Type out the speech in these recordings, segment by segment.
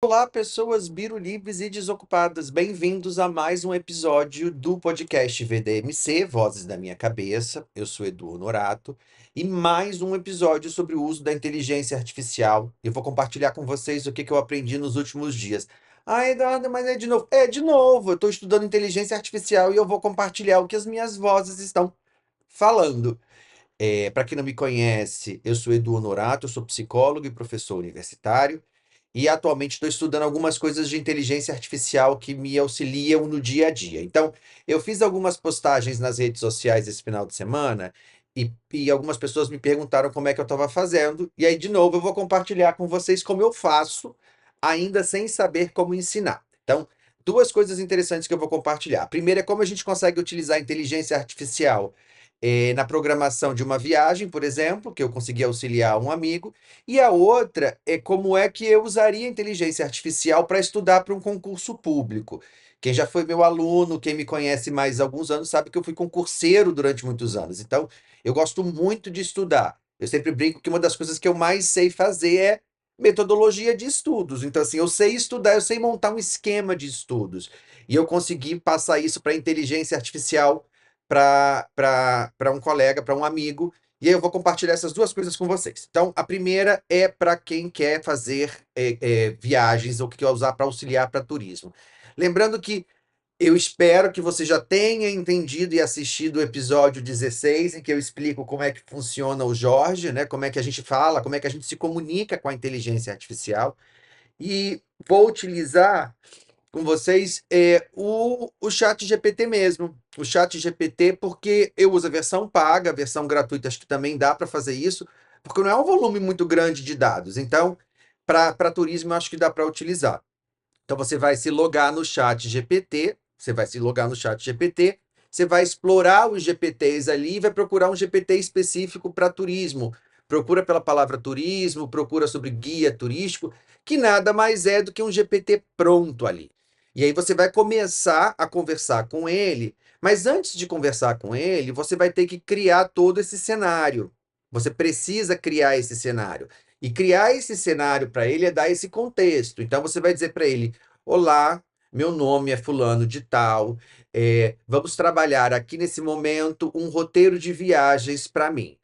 Olá, pessoas birulibres e desocupadas. Bem-vindos a mais um episódio do podcast VDMC, Vozes da Minha Cabeça. Eu sou Edu Honorato e mais um episódio sobre o uso da inteligência artificial. Eu vou compartilhar com vocês o que eu aprendi nos últimos dias. Ah, Eduardo, mas é de novo. É de novo, eu estou estudando inteligência artificial e eu vou compartilhar o que as minhas vozes estão falando. Para quem não me conhece, eu sou Edu Honorato, eu sou psicólogo e professor universitário. E atualmente estou estudando algumas coisas de inteligência artificial que me auxiliam no dia a dia. Então, eu fiz algumas postagens nas redes sociais esse final de semana e algumas pessoas me perguntaram como é que eu estava fazendo. E aí, de novo, eu vou compartilhar com vocês como eu faço, ainda sem saber como ensinar. Então, duas coisas interessantes que eu vou compartilhar. A primeira é como a gente consegue utilizar a inteligência artificial na programação de uma viagem, por exemplo, que eu consegui auxiliar um amigo. E a outra é como é que eu usaria a inteligência artificial para estudar para um concurso público. Quem já foi meu aluno, quem me conhece mais há alguns anos, sabe que eu fui concurseiro durante muitos anos. Então, eu gosto muito de estudar. Eu sempre brinco que uma das coisas que eu mais sei fazer é metodologia de estudos. Então, assim, eu sei estudar, eu sei montar um esquema de estudos. E eu consegui passar isso para a inteligência artificial para um colega, para um amigo, e aí eu vou compartilhar essas duas coisas com vocês. Então, a primeira é para quem quer fazer viagens ou que quer usar para auxiliar para turismo. Lembrando que eu espero que você já tenha entendido e assistido o episódio 16, em que eu explico como é que funciona o Jorge, né? Como é que a gente fala, como é que a gente se comunica com a inteligência artificial. E vou utilizar com vocês o chat GPT mesmo. O chat GPT, porque eu uso a versão paga, a versão gratuita acho que também dá para fazer isso, porque não é um volume muito grande de dados. Então, para turismo, eu acho que dá para utilizar. Então, você vai se logar no chat GPT, você vai se logar no chat GPT, você vai explorar os GPTs ali e vai procurar um GPT específico para turismo. Procura pela palavra turismo, procura sobre guia turístico, que nada mais é do que um GPT pronto ali. E aí você vai começar a conversar com ele, mas antes de conversar com ele, você vai ter que criar todo esse cenário. Você precisa criar esse cenário. E criar esse cenário para ele é dar esse contexto. Então você vai dizer para ele: Olá, meu nome é Fulano de Tal. Vamos trabalhar aqui nesse momento um roteiro de viagens para mim.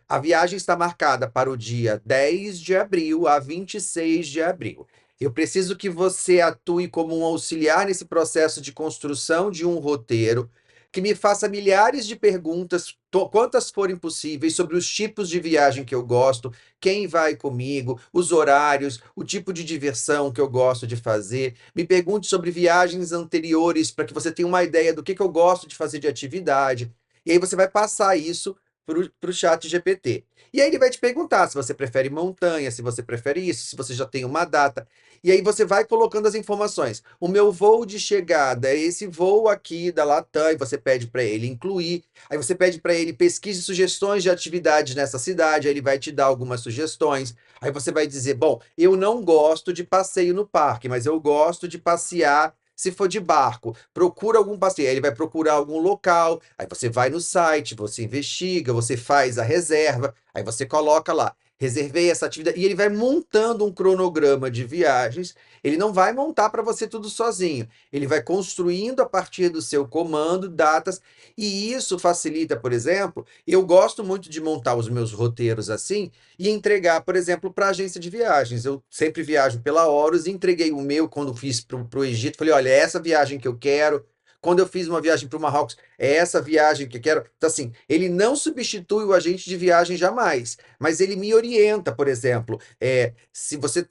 A viagem está marcada para o dia 10 de abril a 26 de abril. Eu preciso que você atue como um auxiliar nesse processo de construção de um roteiro, que me faça milhares de perguntas, quantas forem possíveis, sobre os tipos de viagem que eu gosto, quem vai comigo, os horários, o tipo de diversão que eu gosto de fazer. Me pergunte sobre viagens anteriores para que você tenha uma ideia do que eu gosto de fazer de atividade. E aí você vai passar isso para o chat GPT. E aí ele vai te perguntar se você prefere montanha, se você prefere isso, se você já tem uma data. E aí você vai colocando as informações. O meu voo de chegada é esse voo aqui da Latam, e você pede para ele incluir. Aí você pede para ele pesquise sugestões de atividades nessa cidade, aí ele vai te dar algumas sugestões. Aí você vai dizer, bom, eu não gosto de passeio no parque, mas eu gosto de passear se for de barco. Procura algum passeio, aí ele vai procurar algum local, aí você vai no site, você investiga, você faz a reserva, aí você coloca lá, reservei essa atividade, e ele vai montando um cronograma de viagens. Ele não vai montar para você tudo sozinho, ele vai construindo a partir do seu comando, datas, e isso facilita, por exemplo, eu gosto muito de montar os meus roteiros assim, e entregar, por exemplo, para a agência de viagens. Eu sempre viajo pela Horus e entreguei o meu quando fiz para o Egito. Falei, olha, é essa viagem que eu quero. Quando eu fiz uma viagem para o Marrocos, é essa viagem que eu quero. Então, assim, ele não substitui o agente de viagem jamais, mas ele me orienta, por exemplo, se você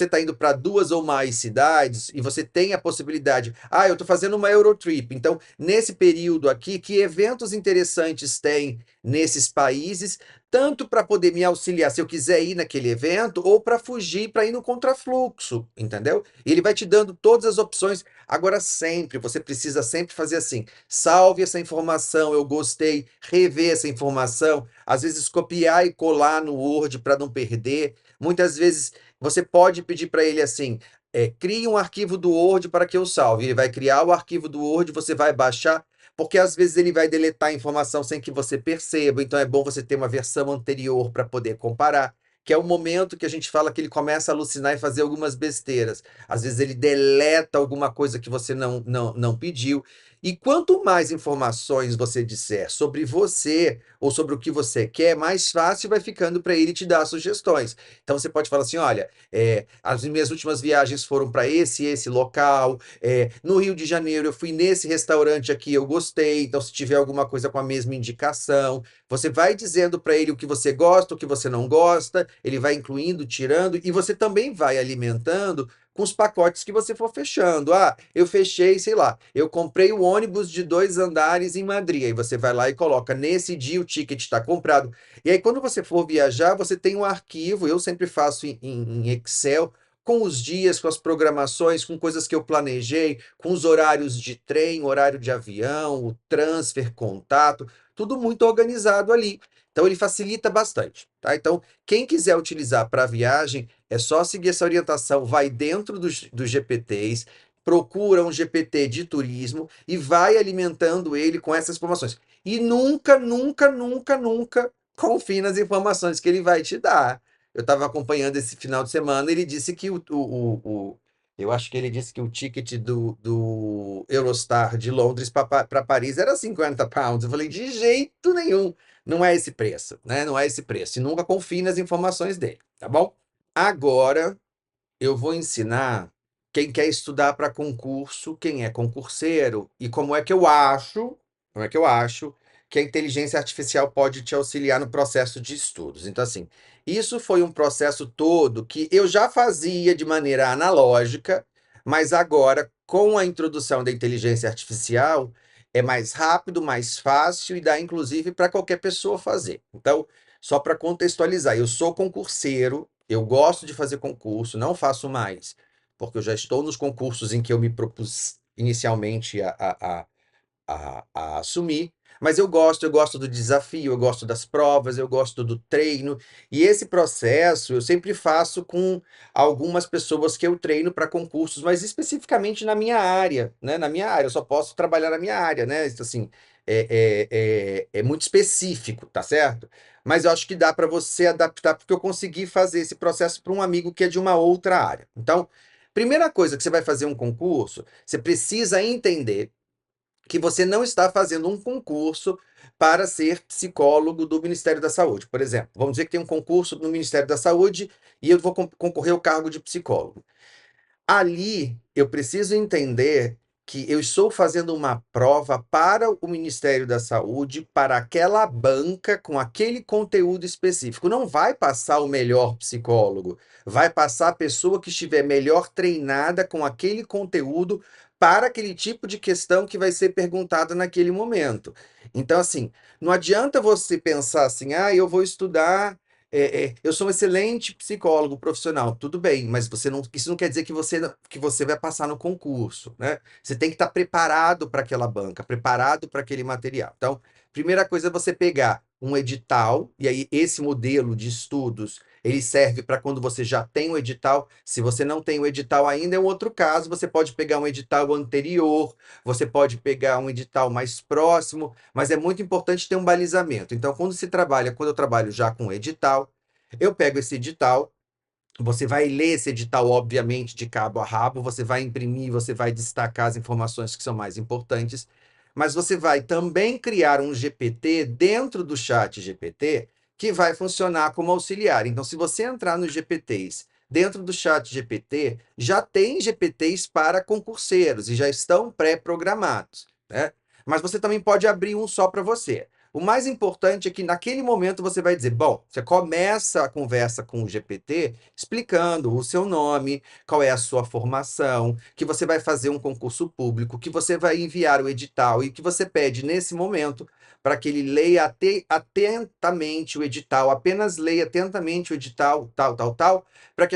está indo para duas ou mais cidades e você tem a possibilidade, eu estou fazendo uma Eurotrip, então, nesse período aqui, que eventos interessantes tem nesses países, tanto para poder me auxiliar se eu quiser ir naquele evento, ou para fugir, para ir no contrafluxo, entendeu? E ele vai te dando todas as opções. Agora, sempre, você precisa sempre fazer assim: salve essa informação, eu gostei, rever essa informação, às vezes copiar e colar no Word para não perder. Muitas vezes você pode pedir para ele assim: crie um arquivo do Word para que eu salve. Ele vai criar o arquivo do Word, você vai baixar. porque às vezes ele vai deletar a informação sem que você perceba, então é bom você ter uma versão anterior para poder comparar, que é o momento que a gente fala que ele começa a alucinar e fazer algumas besteiras. Às vezes ele deleta alguma coisa que você não pediu. E quanto mais informações você disser sobre você ou sobre o que você quer, mais fácil vai ficando para ele te dar sugestões. Então você pode falar assim: olha, as minhas últimas viagens foram para esse local, no Rio de Janeiro eu fui nesse restaurante aqui, eu gostei, então se tiver alguma coisa com a mesma indicação, você vai dizendo para ele o que você gosta, o que você não gosta, ele vai incluindo, tirando, e você também vai alimentando com os pacotes que você for fechando. Ah, eu fechei, sei lá, eu comprei o ônibus de 2 andares em Madrid. Aí você vai lá e coloca, nesse dia o ticket está comprado. E aí, quando você for viajar, você tem um arquivo, eu sempre faço em Excel, com os dias, com as programações, com coisas que eu planejei, com os horários de trem, horário de avião, o transfer, contato, tudo muito organizado ali. Então ele facilita bastante, tá? Então, quem quiser utilizar para viagem, é só seguir essa orientação, vai dentro dos GPTs, procura um GPT de turismo e vai alimentando ele com essas informações. E nunca, nunca, nunca, nunca confie nas informações que ele vai te dar. Eu estava acompanhando esse final de semana, ele disse que eu acho que ele disse que o ticket do Eurostar de Londres para Paris era 50 pounds. Eu falei, de jeito nenhum, não é esse preço, né? Não é esse preço. E nunca confie nas informações dele, tá bom? Agora eu vou ensinar quem quer estudar para concurso, quem é concurseiro, e como é que eu acho que a inteligência artificial pode te auxiliar no processo de estudos. Então, assim, isso foi um processo todo que eu já fazia de maneira analógica, mas agora, com a introdução da inteligência artificial, é mais rápido, mais fácil e dá, inclusive, para qualquer pessoa fazer. Então, só para contextualizar, eu sou concurseiro, eu gosto de fazer concurso, não faço mais, porque eu já estou nos concursos em que eu me propus inicialmente a assumir, mas eu gosto do desafio, eu gosto das provas, eu gosto do treino, e esse processo eu sempre faço com algumas pessoas que eu treino para concursos, mas especificamente na minha área, né? Na minha área, eu só posso trabalhar na minha área, né? Isso, assim, é muito específico, tá certo? Mas eu acho que dá para você adaptar, porque eu consegui fazer esse processo para um amigo que é de uma outra área. Então, primeira coisa que você vai fazer um concurso, você precisa entender que você não está fazendo um concurso para ser psicólogo do Ministério da Saúde. Por exemplo, vamos dizer que tem um concurso no Ministério da Saúde e eu vou concorrer ao cargo de psicólogo. Ali, eu preciso entender que eu estou fazendo uma prova para o Ministério da Saúde, para aquela banca com aquele conteúdo específico. Não vai passar o melhor psicólogo, vai passar a pessoa que estiver melhor treinada com aquele conteúdo para aquele tipo de questão que vai ser perguntada naquele momento. Então, assim, não adianta você pensar assim, ah, eu vou estudar eu sou um excelente psicólogo profissional, tudo bem, mas isso não quer dizer que você vai passar no concurso, né? Você tem que estar preparado para aquela banca, preparado para aquele material. Então, primeira coisa é você pegar um edital, e aí esse modelo de estudos, ele serve para quando você já tem o edital. Se você não tem o edital ainda, é um outro caso, você pode pegar um edital anterior, você pode pegar um edital mais próximo, mas é muito importante ter um balizamento. Então, quando eu trabalho já com edital, eu pego esse edital, você vai ler esse edital, obviamente, de cabo a rabo, você vai imprimir, você vai destacar as informações que são mais importantes, mas você vai também criar um GPT dentro do chat GPT que vai funcionar como auxiliar. Então, se você entrar nos GPTs dentro do chat GPT, já tem GPTs para concurseiros e já estão pré-programados, né? Mas você também pode abrir um só para você. O mais importante é que naquele momento você vai dizer, bom, você começa a conversa com o GPT explicando o seu nome, qual é a sua formação, que você vai fazer um concurso público, que você vai enviar o edital e que você pede nesse momento para que ele leia atentamente o edital, apenas leia atentamente o edital, tal, tal, tal, para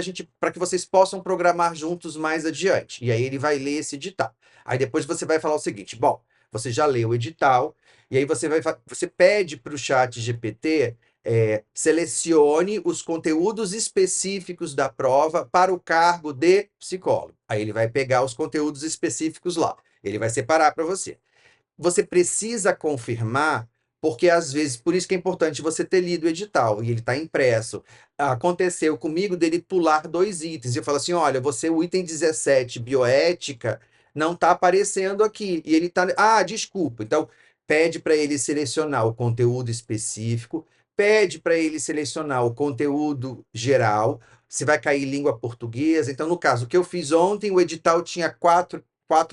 que vocês possam programar juntos mais adiante. E aí ele vai ler esse edital. Aí depois você vai falar o seguinte, bom, você já leu o edital, e aí você pede para o chat GPT selecione os conteúdos específicos da prova para o cargo de psicólogo. Aí ele vai pegar os conteúdos específicos lá. Ele vai separar para você. você precisa confirmar, porque às vezes, por isso que é importante você ter lido o edital, e ele está impresso. Aconteceu comigo dele pular dois itens. Eu falo assim: olha, você, o item 17, bioética, não está aparecendo aqui. E ele está. Ah, desculpa. Então, pede para ele selecionar o conteúdo específico, pede para ele selecionar o conteúdo geral. Se vai cair língua portuguesa. Então, no caso, o que eu fiz ontem, o edital tinha quatro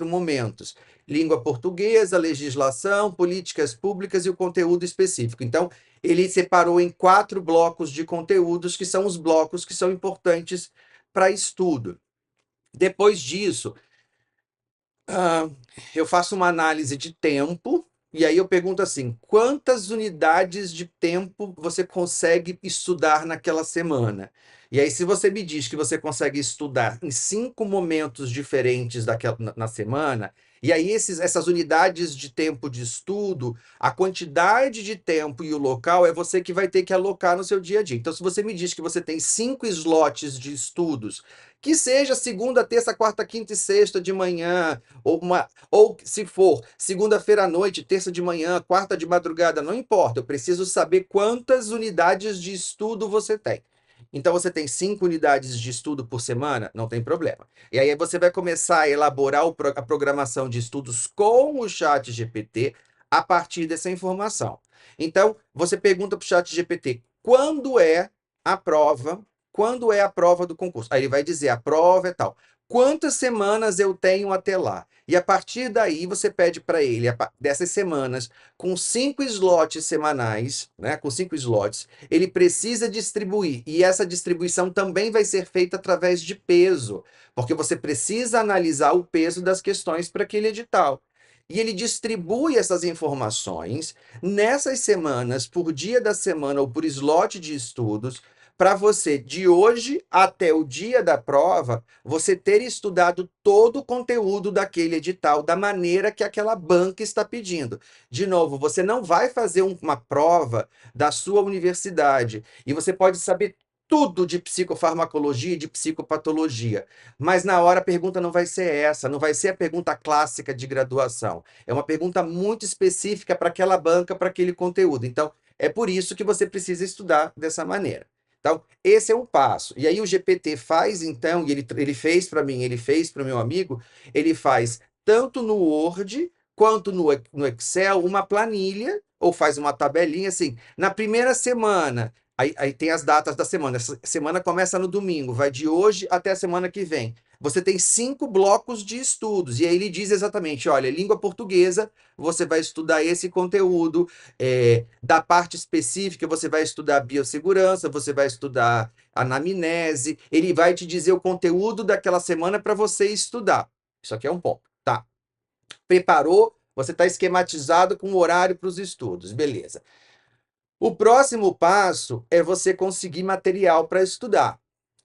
momentos: língua portuguesa, legislação, políticas públicas e o conteúdo específico. Então, ele separou em quatro blocos de conteúdos, que são os blocos que são importantes para estudo. Depois disso, ah, eu faço uma análise de tempo, e aí eu pergunto assim: quantas unidades de tempo você consegue estudar naquela semana? E aí, se você me diz que você consegue estudar em 5 momentos diferentes na semana, e aí essas unidades de tempo de estudo, a quantidade de tempo e o local é você que vai ter que alocar no seu dia a dia. Então, se você me diz que você tem 5 slots de estudos, que seja segunda, terça, quarta, quinta e sexta de manhã, ou se for segunda-feira à noite, terça de manhã, quarta de madrugada, não importa. Eu preciso saber quantas unidades de estudo você tem. Então, você tem 5 unidades de estudo por semana? Não tem problema. E aí você vai começar a elaborar a programação de estudos com o chat GPT a partir dessa informação. Então, você pergunta para o chat GPT quando é a prova, quando é a prova do concurso. Aí ele vai dizer, a prova é tal. Quantas semanas eu tenho até lá? E a partir daí você pede para ele, dessas semanas, com 5 slots semanais, né? Com 5 slots, ele precisa distribuir. E essa distribuição também vai ser feita através de peso, porque você precisa analisar o peso das questões para aquele edital. E ele distribui essas informações nessas semanas, por dia da semana ou por slot de estudos, para você, de hoje até o dia da prova, você ter estudado todo o conteúdo daquele edital da maneira que aquela banca está pedindo. De novo, você não vai fazer uma prova da sua universidade e você pode saber tudo de psicofarmacologia e de psicopatologia, mas na hora a pergunta não vai ser essa, não vai ser a pergunta clássica de graduação. É uma pergunta muito específica para aquela banca, para aquele conteúdo. Então, é por isso que você precisa estudar dessa maneira. Então, esse é um passo. E aí o GPT faz, então, e ele fez para mim, ele fez para o meu amigo, ele faz tanto no Word quanto no Excel uma planilha, ou faz uma tabelinha assim. Na primeira semana, aí tem as datas da semana. Essa semana começa no domingo, vai de hoje até a semana que vem. Você tem 5 blocos de estudos, e aí ele diz exatamente: olha, língua portuguesa, você vai estudar esse conteúdo, da parte específica, você vai estudar biossegurança, você vai estudar anamnese, ele vai te dizer o conteúdo daquela semana para você estudar. Isso aqui é um ponto, tá? Preparou, você está esquematizado com o horário para os estudos, beleza. O próximo passo é você conseguir material para estudar.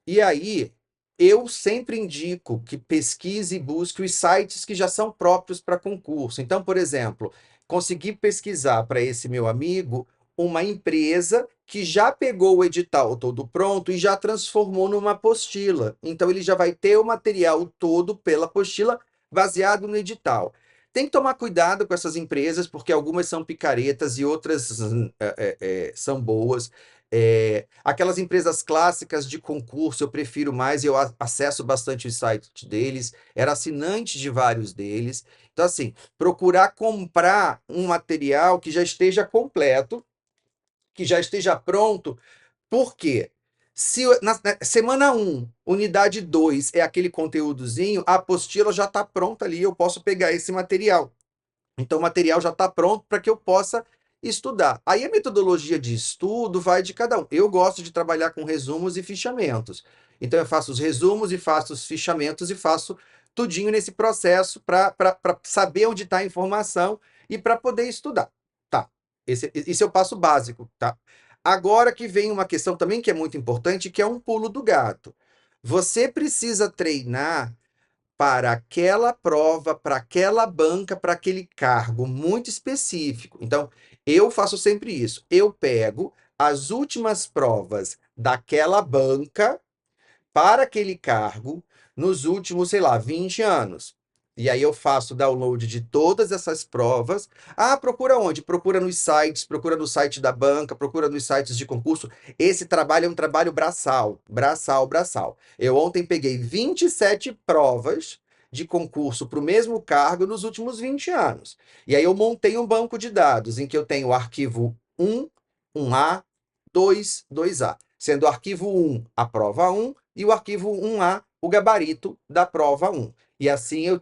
E aí, eu sempre indico que pesquise e busque os sites que já são próprios para concurso. Então, por exemplo, consegui pesquisar para esse meu amigo uma empresa que já pegou o edital todo pronto e já transformou numa apostila. Então, ele já vai ter o material todo pela apostila baseado no edital. Tem que tomar cuidado com essas empresas, porque algumas são picaretas e outras são boas. Aquelas empresas clássicas de concurso eu prefiro mais, eu acesso bastante o site deles, era assinante de vários deles. Então, assim, procurar comprar um material que já esteja completo, que já esteja pronto. Por quê? Se na semana 1, unidade 2 é aquele conteúdozinho, a apostila já está pronta ali, eu posso pegar esse material. Então, o material já está pronto para que eu possa estudar. Aí a metodologia de estudo vai de cada um. Eu gosto de trabalhar com resumos e fichamentos. Então, eu faço os resumos e faço os fichamentos e faço tudinho nesse processo para saber onde está a informação e para poder estudar. Tá. Esse é o passo básico, tá? Agora que vem uma questão também que é muito importante, que é um pulo do gato. Você precisa treinar para aquela prova, para aquela banca, para aquele cargo muito específico. Então, eu faço sempre isso. Eu pego as últimas provas daquela banca para aquele cargo nos últimos, sei lá, 20 anos. E aí eu faço download de todas essas provas. Ah, procura onde? Procura nos sites, procura no site da banca, procura nos sites de concurso. Esse trabalho é um trabalho braçal, braçal, braçal. Eu ontem peguei 27 provas de concurso para o mesmo cargo nos últimos 20 anos. E aí eu montei um banco de dados em que eu tenho o arquivo 1, 1A, 2, 2A, sendo o arquivo 1 a prova 1 e o arquivo 1A o gabarito da prova 1. E assim eu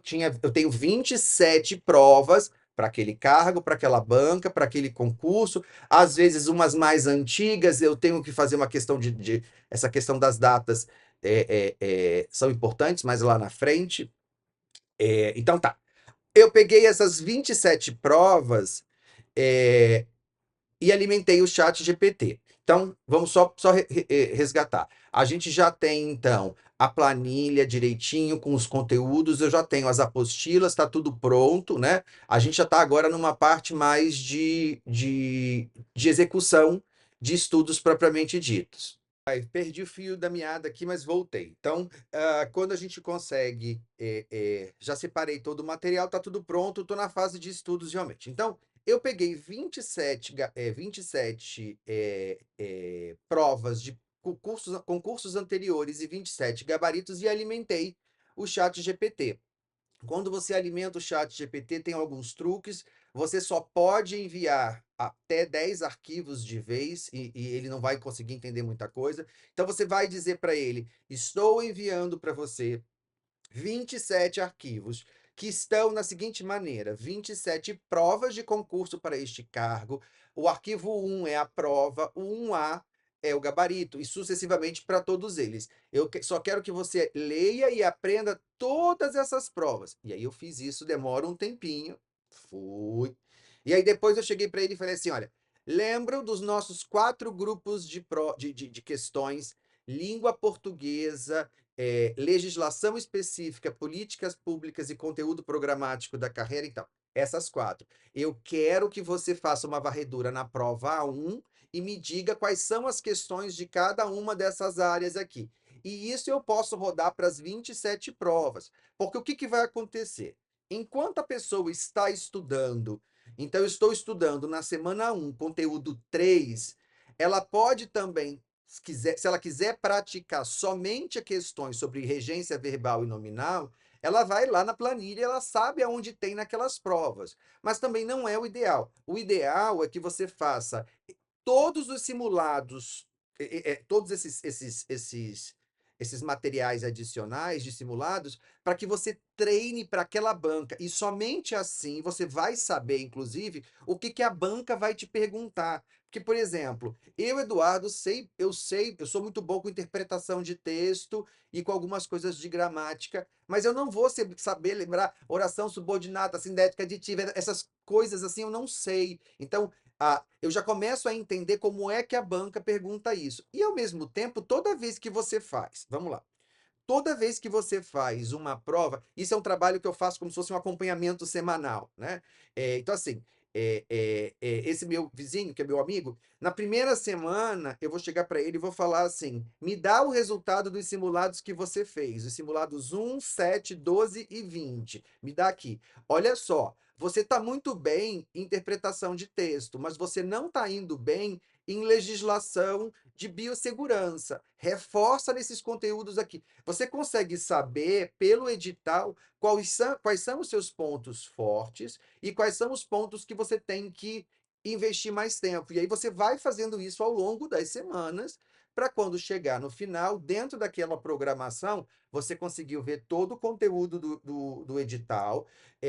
tenho 27 provas para aquele cargo, para aquela banca, para aquele concurso. Às vezes, umas mais antigas, eu tenho que fazer uma questão essa questão das datas são importantes, mas lá na frente. Então tá. Eu peguei essas 27 provas é, e alimentei o chat GPT. Então, vamos só resgatar. A gente já tem, então, a planilha direitinho com os conteúdos, eu já tenho as apostilas, está tudo pronto, né? A gente já está agora numa parte mais de execução de estudos propriamente ditos. Ai, perdi o fio da meada aqui, mas voltei. Então, quando a gente consegue, já separei todo o material, está tudo pronto, estou na fase de estudos realmente. Então, eu peguei 27 provas de concursos anteriores e 27 gabaritos e alimentei o chat GPT. Quando você alimenta o chat GPT, tem alguns truques. Você só pode enviar até 10 arquivos de vez e ele não vai conseguir entender muita coisa. Então você vai dizer para ele: estou enviando para você 27 arquivos que estão na seguinte maneira: 27 provas de concurso para este cargo. O arquivo 1 é a prova, o 1A é o gabarito, e sucessivamente para todos eles. Eu só quero que você leia e aprenda todas essas provas. E aí eu fiz isso, demora um tempinho. Fui. E aí depois eu cheguei para ele e falei assim: olha, lembram dos nossos 4 grupos de questões: língua portuguesa, legislação específica, políticas públicas e conteúdo programático da carreira, então, essas 4. Eu quero que você faça uma varredura na prova A1 e me diga quais são as questões de cada uma dessas áreas aqui. E isso eu posso rodar para as 27 provas. Porque o que vai acontecer? Enquanto a pessoa está estudando, então eu estou estudando na semana 1, conteúdo 3, ela pode também se ela quiser praticar somente questões sobre regência verbal e nominal, ela vai lá na planilha e ela sabe aonde tem naquelas provas. Mas também não é o ideal. O ideal é que você faça todos os simulados, todos esses materiais adicionais de simulados, para que você treine para aquela banca. E somente assim você vai saber, inclusive, o que a banca vai te perguntar. Porque, por exemplo, eu, Eduardo, eu sou muito bom com interpretação de texto e com algumas coisas de gramática, mas eu não vou saber lembrar oração subordinada, sintética, aditiva, essas coisas assim eu não sei. Então, eu já começo a entender como é que a banca pergunta isso. E, ao mesmo tempo, toda vez que você faz, vamos lá, toda vez que você faz uma prova, isso é um trabalho que eu faço como se fosse um acompanhamento semanal, né? Então, assim, esse meu vizinho, que é meu amigo, na primeira semana eu vou chegar para ele e vou falar assim: me dá o resultado dos simulados que você fez, os simulados 1, 7, 12 e 20. Me dá aqui. Olha só, você está muito bem em interpretação de texto, mas você não está indo bem em legislação de biossegurança. Reforça nesses conteúdos aqui. Você consegue saber, pelo edital, quais são os seus pontos fortes e quais são os pontos que você tem que investir mais tempo. E aí você vai fazendo isso ao longo das semanas, para quando chegar no final, dentro daquela programação, você conseguiu ver todo o conteúdo do edital.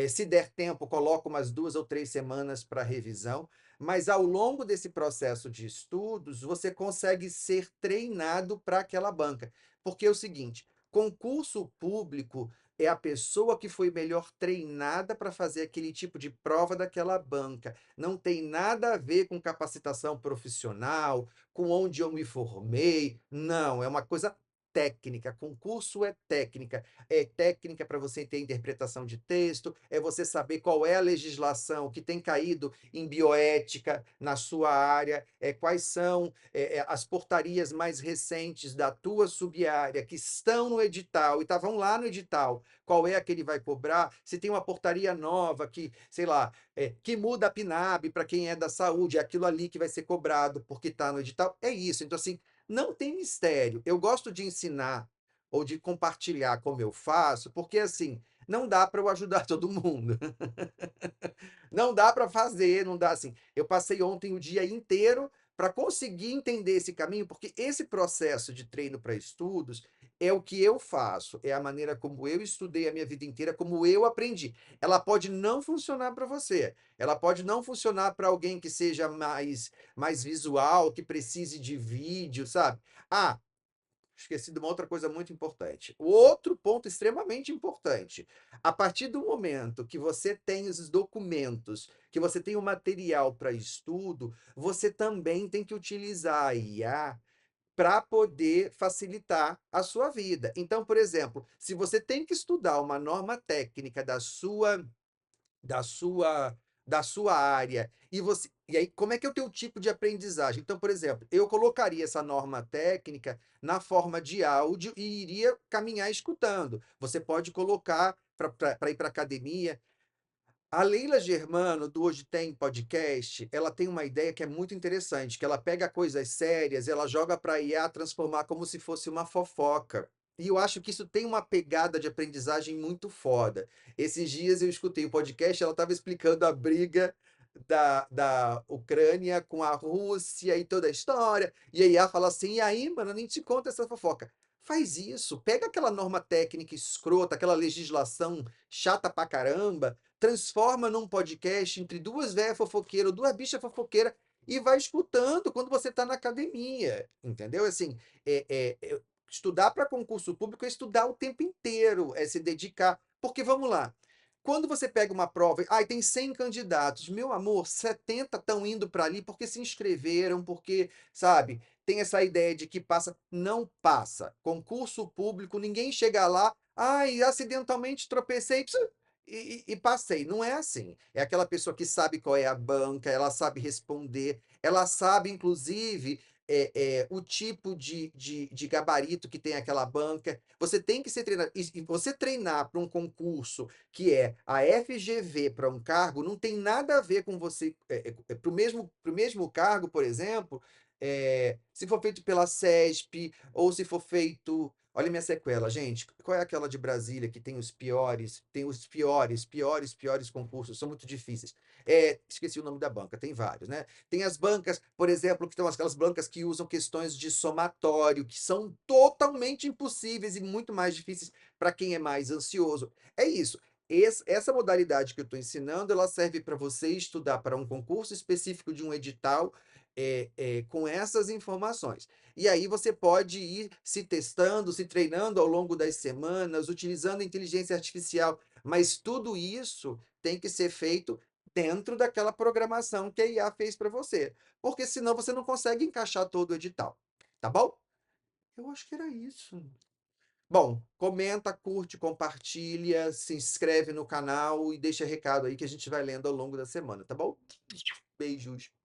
Se der tempo, coloca umas 2 ou 3 semanas para revisão. Mas ao longo desse processo de estudos, você consegue ser treinado para aquela banca. Porque é o seguinte: concurso público é a pessoa que foi melhor treinada para fazer aquele tipo de prova daquela banca. Não tem nada a ver com capacitação profissional, com onde eu me formei. Não, é uma coisa técnica, concurso é técnica para você ter interpretação de texto, é você saber qual é a legislação que tem caído em bioética na sua área, quais são as portarias mais recentes da tua sub-área que estão no edital e estavam lá no edital, qual é a que ele vai cobrar, se tem uma portaria nova que, sei lá, que muda a PNAB para quem é da saúde, é aquilo ali que vai ser cobrado porque está no edital, é isso. Então, assim, não tem mistério. Eu gosto de ensinar ou de compartilhar como eu faço, porque assim, não dá para eu ajudar todo mundo. Não dá para fazer, não dá assim. Eu passei ontem o dia inteiro para conseguir entender esse caminho, porque esse processo de treino para estudos é o que eu faço, é a maneira como eu estudei a minha vida inteira, como eu aprendi. Ela pode não funcionar para você, ela pode não funcionar para alguém que seja mais visual, que precise de vídeo, sabe? Ah, esqueci de uma outra coisa muito importante. O outro ponto extremamente importante. A partir do momento que você tem os documentos, que você tem o material para estudo, você também tem que utilizar a IA para poder facilitar a sua vida. Então, por exemplo, se você tem que estudar uma norma técnica da sua da sua área e aí como é que é o teu tipo de aprendizagem? Então, por exemplo, eu colocaria essa norma técnica na forma de áudio e iria caminhar escutando. Você pode colocar para ir para academia. A Leila Germano, do Hoje Tem Podcast, ela tem uma ideia que é muito interessante, que ela pega coisas sérias, ela joga para a IA transformar como se fosse uma fofoca. E eu acho que isso tem uma pegada de aprendizagem muito foda. Esses dias eu escutei o podcast, ela estava explicando a briga da Ucrânia com a Rússia e toda a história. E a IA fala assim: e aí, mano, eu nem te conta essa fofoca. Faz isso, pega aquela norma técnica escrota, aquela legislação chata pra caramba, transforma num podcast entre duas velhas fofoqueiras, duas bichas fofoqueiras, e vai escutando quando você está na academia, entendeu? Assim, estudar para concurso público é estudar o tempo inteiro, é se dedicar. Porque, vamos lá, quando você pega uma prova, tem 100 candidatos, meu amor, 70 estão indo para ali porque se inscreveram, porque, sabe, tem essa ideia de que passa, não passa. Concurso público, ninguém chega lá, acidentalmente tropecei, e passei. Não é assim. É aquela pessoa que sabe qual é a banca, ela sabe responder, ela sabe, inclusive, o tipo de gabarito que tem aquela banca. Você tem que ser treinado. E você treinar para um concurso que é a FGV para um cargo, não tem nada a ver com você. Para o mesmo cargo, por exemplo, se for feito pela CESP, ou se for feito. Olha minha sequela, gente. Qual é aquela de Brasília que tem os piores concursos, são muito difíceis. Esqueci o nome da banca, tem vários, né? Tem as bancas, por exemplo, que são aquelas bancas que usam questões de somatório, que são totalmente impossíveis e muito mais difíceis para quem é mais ansioso. É isso. Essa modalidade que eu estou ensinando, ela serve para você estudar para um concurso específico de um edital com essas informações. E aí você pode ir se testando, se treinando ao longo das semanas, utilizando inteligência artificial, mas tudo isso tem que ser feito dentro daquela programação que a IA fez para você, porque senão você não consegue encaixar todo o edital, tá bom? Eu acho que era isso. Bom, comenta, curte, compartilha, se inscreve no canal e deixa recado aí que a gente vai lendo ao longo da semana, tá bom? Beijos.